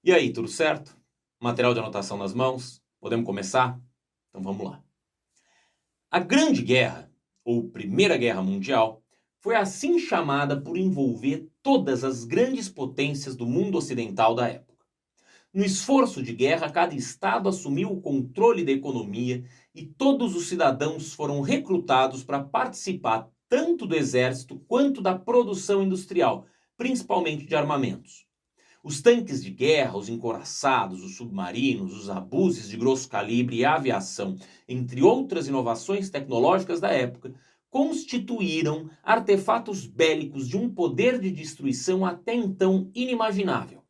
E aí, tudo certo? Material de anotação nas mãos? Podemos começar? Então vamos lá. A Grande Guerra, ou Primeira Guerra Mundial, foi assim chamada por envolver todas as grandes potências do mundo ocidental da época. No esforço de guerra, cada estado assumiu o controle da economia e todos os cidadãos foram recrutados para participar tanto do exército quanto da produção industrial, principalmente de armamentos. Os tanques de guerra, os encoraçados, os submarinos, os abuses de grosso calibre e a aviação, entre outras inovações tecnológicas da época, constituíram artefatos bélicos de um poder de destruição até então inimaginável.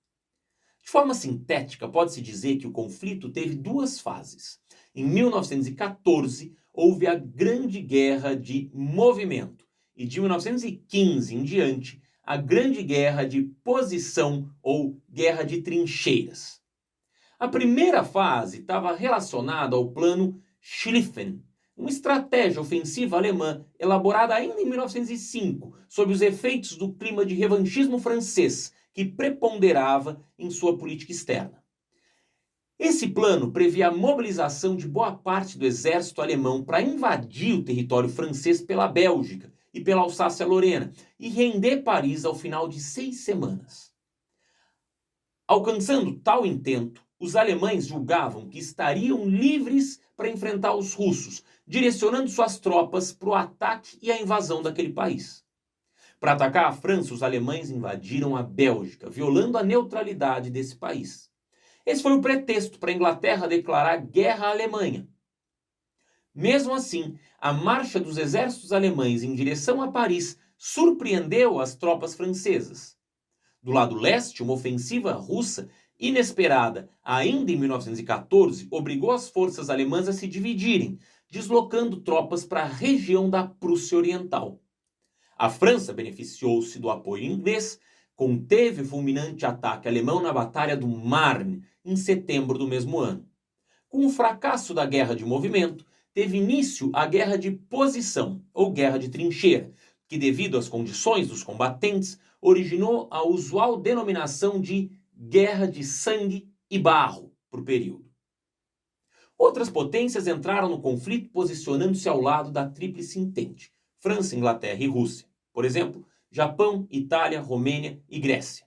De forma sintética, pode-se dizer que o conflito teve duas fases. Em 1914, houve a Grande Guerra de Movimento, e de 1915 em diante, a Grande Guerra de Posição ou Guerra de Trincheiras. A primeira fase estava relacionada ao plano Schlieffen, uma estratégia ofensiva alemã elaborada ainda em 1905, sob os efeitos do clima de revanchismo francês, que preponderava em sua política externa. Esse plano previa a mobilização de boa parte do exército alemão para invadir o território francês pela Bélgica e pela Alsácia-Lorena e render Paris ao final de 6 semanas. Alcançando tal intento, os alemães julgavam que estariam livres para enfrentar os russos, direcionando suas tropas para o ataque e a invasão daquele país. Para atacar a França, os alemães invadiram a Bélgica, violando a neutralidade desse país. Esse foi o pretexto para a Inglaterra declarar guerra à Alemanha. Mesmo assim, a marcha dos exércitos alemães em direção a Paris surpreendeu as tropas francesas. Do lado leste, uma ofensiva russa, inesperada ainda em 1914, obrigou as forças alemãs a se dividirem, deslocando tropas para a região da Prússia Oriental. A França beneficiou-se do apoio inglês, conteve o fulminante ataque alemão na Batalha do Marne, em setembro do mesmo ano. Com o fracasso da Guerra de Movimento, teve início a Guerra de Posição, ou Guerra de Trincheira, que, devido às condições dos combatentes, originou a usual denominação de Guerra de Sangue e Barro, por período. Outras potências entraram no conflito posicionando-se ao lado da Tríplice Entente, França, Inglaterra e Rússia. Por exemplo, Japão, Itália, Romênia e Grécia.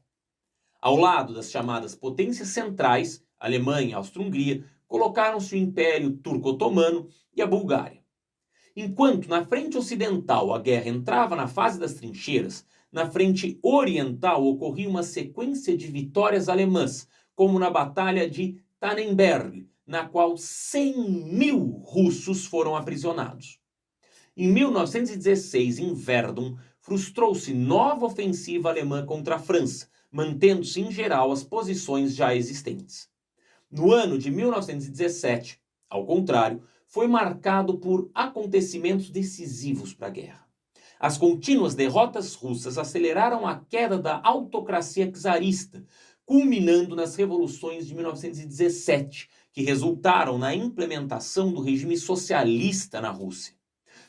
Ao lado das chamadas potências centrais, Alemanha e Áustria-Hungria, colocaram-se o Império Turco-Otomano e a Bulgária. Enquanto na frente ocidental a guerra entrava na fase das trincheiras, na frente oriental ocorria uma sequência de vitórias alemãs, como na Batalha de Tannenberg, na qual 100.000 russos foram aprisionados. Em 1916, em Verdun, frustrou-se nova ofensiva alemã contra a França, mantendo-se em geral as posições já existentes. No ano de 1917, ao contrário, foi marcado por acontecimentos decisivos para a guerra. As contínuas derrotas russas aceleraram a queda da autocracia czarista, culminando nas revoluções de 1917, que resultaram na implementação do regime socialista na Rússia.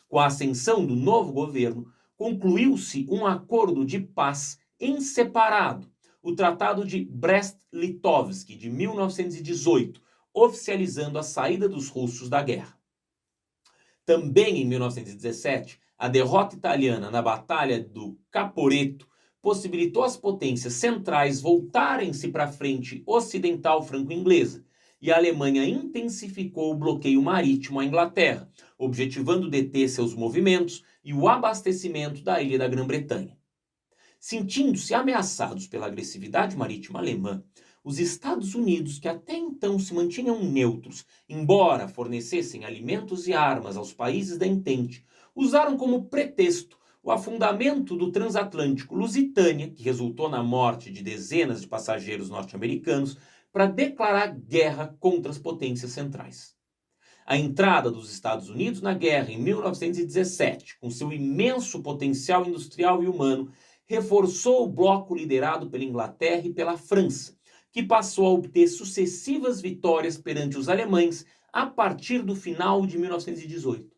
Com a ascensão do novo governo, concluiu-se um acordo de paz em separado, o Tratado de Brest-Litovsk de 1918, oficializando a saída dos russos da guerra. Também em 1917, a derrota italiana na Batalha do Caporetto possibilitou às potências centrais voltarem-se para a frente ocidental franco-inglesa, e a Alemanha intensificou o bloqueio marítimo à Inglaterra, objetivando deter seus movimentos e o abastecimento da ilha da Grã-Bretanha. Sentindo-se ameaçados pela agressividade marítima alemã, os Estados Unidos, que até então se mantinham neutros, embora fornecessem alimentos e armas aos países da Entente, usaram como pretexto o afundamento do transatlântico Lusitânia, que resultou na morte de dezenas de passageiros norte-americanos, para declarar guerra contra as potências centrais. A entrada dos Estados Unidos na guerra em 1917, com seu imenso potencial industrial e humano, reforçou o bloco liderado pela Inglaterra e pela França, que passou a obter sucessivas vitórias perante os alemães a partir do final de 1918.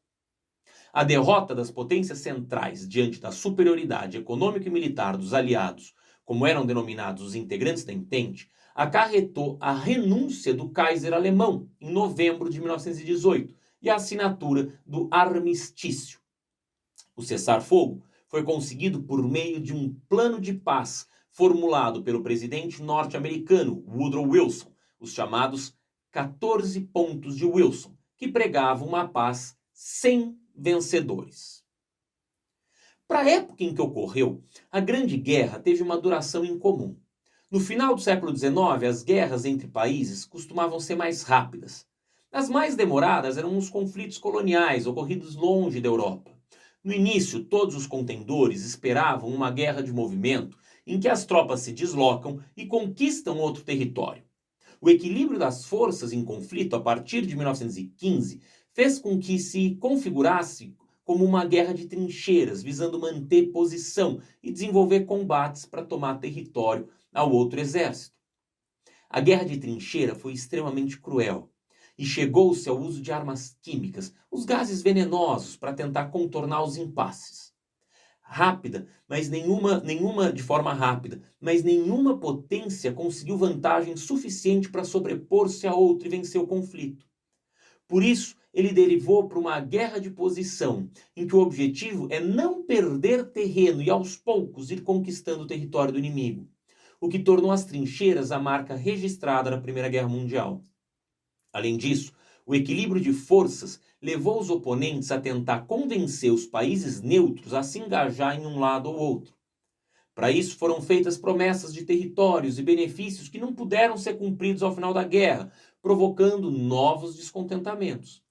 A derrota das potências centrais diante da superioridade econômica e militar dos aliados, como eram denominados os integrantes da Entente, acarretou a renúncia do Kaiser alemão em novembro de 1918 e a assinatura do armistício. O cessar-fogo foi conseguido por meio de um plano de paz formulado pelo presidente norte-americano Woodrow Wilson, os chamados 14 pontos de Wilson, que pregavam uma paz sem vencedores. Para a época em que ocorreu, a Grande Guerra teve uma duração incomum. No final do século XIX, as guerras entre países costumavam ser mais rápidas. As mais demoradas eram os conflitos coloniais ocorridos longe da Europa. No início, todos os contendores esperavam uma guerra de movimento em que as tropas se deslocam e conquistam outro território. O equilíbrio das forças em conflito a partir de 1915 fez com que se configurasse como uma guerra de trincheiras, visando manter posição e desenvolver combates para tomar território ao outro exército. A guerra de trincheira foi extremamente cruel e chegou-se ao uso de armas químicas, os gases venenosos, para tentar contornar os impasses. De forma rápida, mas nenhuma potência conseguiu vantagem suficiente para sobrepor-se a outra e vencer o conflito. Por isso, ele derivou para uma guerra de posição, em que o objetivo é não perder terreno e aos poucos ir conquistando o território do inimigo, o que tornou as trincheiras a marca registrada na Primeira Guerra Mundial. Além disso, o equilíbrio de forças levou os oponentes a tentar convencer os países neutros a se engajar em um lado ou outro. Para isso foram feitas promessas de territórios e benefícios que não puderam ser cumpridos ao final da guerra, provocando novos descontentamentos.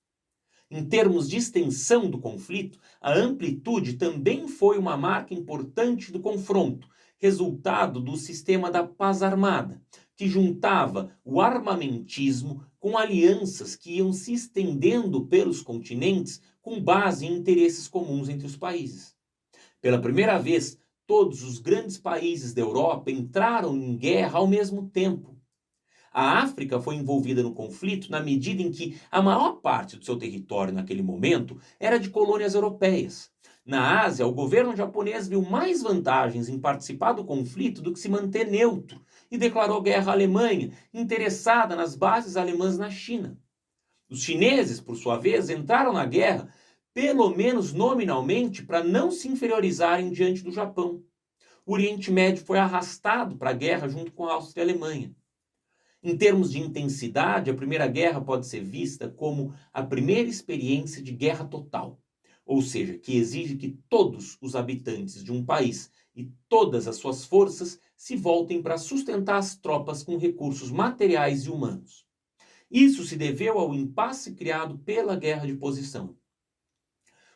Em termos de extensão do conflito, a amplitude também foi uma marca importante do confronto, resultado do sistema da paz armada, que juntava o armamentismo com alianças que iam se estendendo pelos continentes com base em interesses comuns entre os países. Pela primeira vez, todos os grandes países da Europa entraram em guerra ao mesmo tempo. A África foi envolvida no conflito na medida em que a maior parte do seu território naquele momento era de colônias europeias. Na Ásia, o governo japonês viu mais vantagens em participar do conflito do que se manter neutro e declarou guerra à Alemanha, interessada nas bases alemãs na China. Os chineses, por sua vez, entraram na guerra, pelo menos nominalmente, para não se inferiorizarem diante do Japão. O Oriente Médio foi arrastado para a guerra junto com a Áustria e a Alemanha. Em termos de intensidade, a Primeira Guerra pode ser vista como a primeira experiência de guerra total, ou seja, que exige que todos os habitantes de um país e todas as suas forças se voltem para sustentar as tropas com recursos materiais e humanos. Isso se deveu ao impasse criado pela guerra de posição.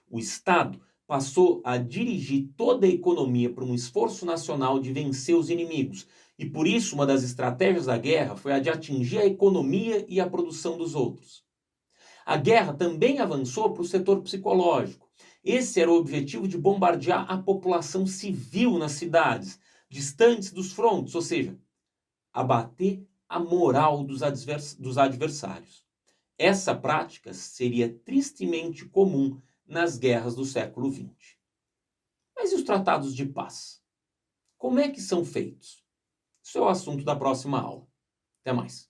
O Estado passou a dirigir toda a economia para um esforço nacional de vencer os inimigos, e por isso uma das estratégias da guerra foi a de atingir a economia e a produção dos outros. A guerra também avançou para o setor psicológico. Esse era o objetivo de bombardear a população civil nas cidades, distantes dos frontes, ou seja, abater a moral dos adversários. Essa prática seria tristemente comum nas guerras do século XX. Mas e os tratados de paz? Como é que são feitos? Isso é o assunto da próxima aula. Até mais.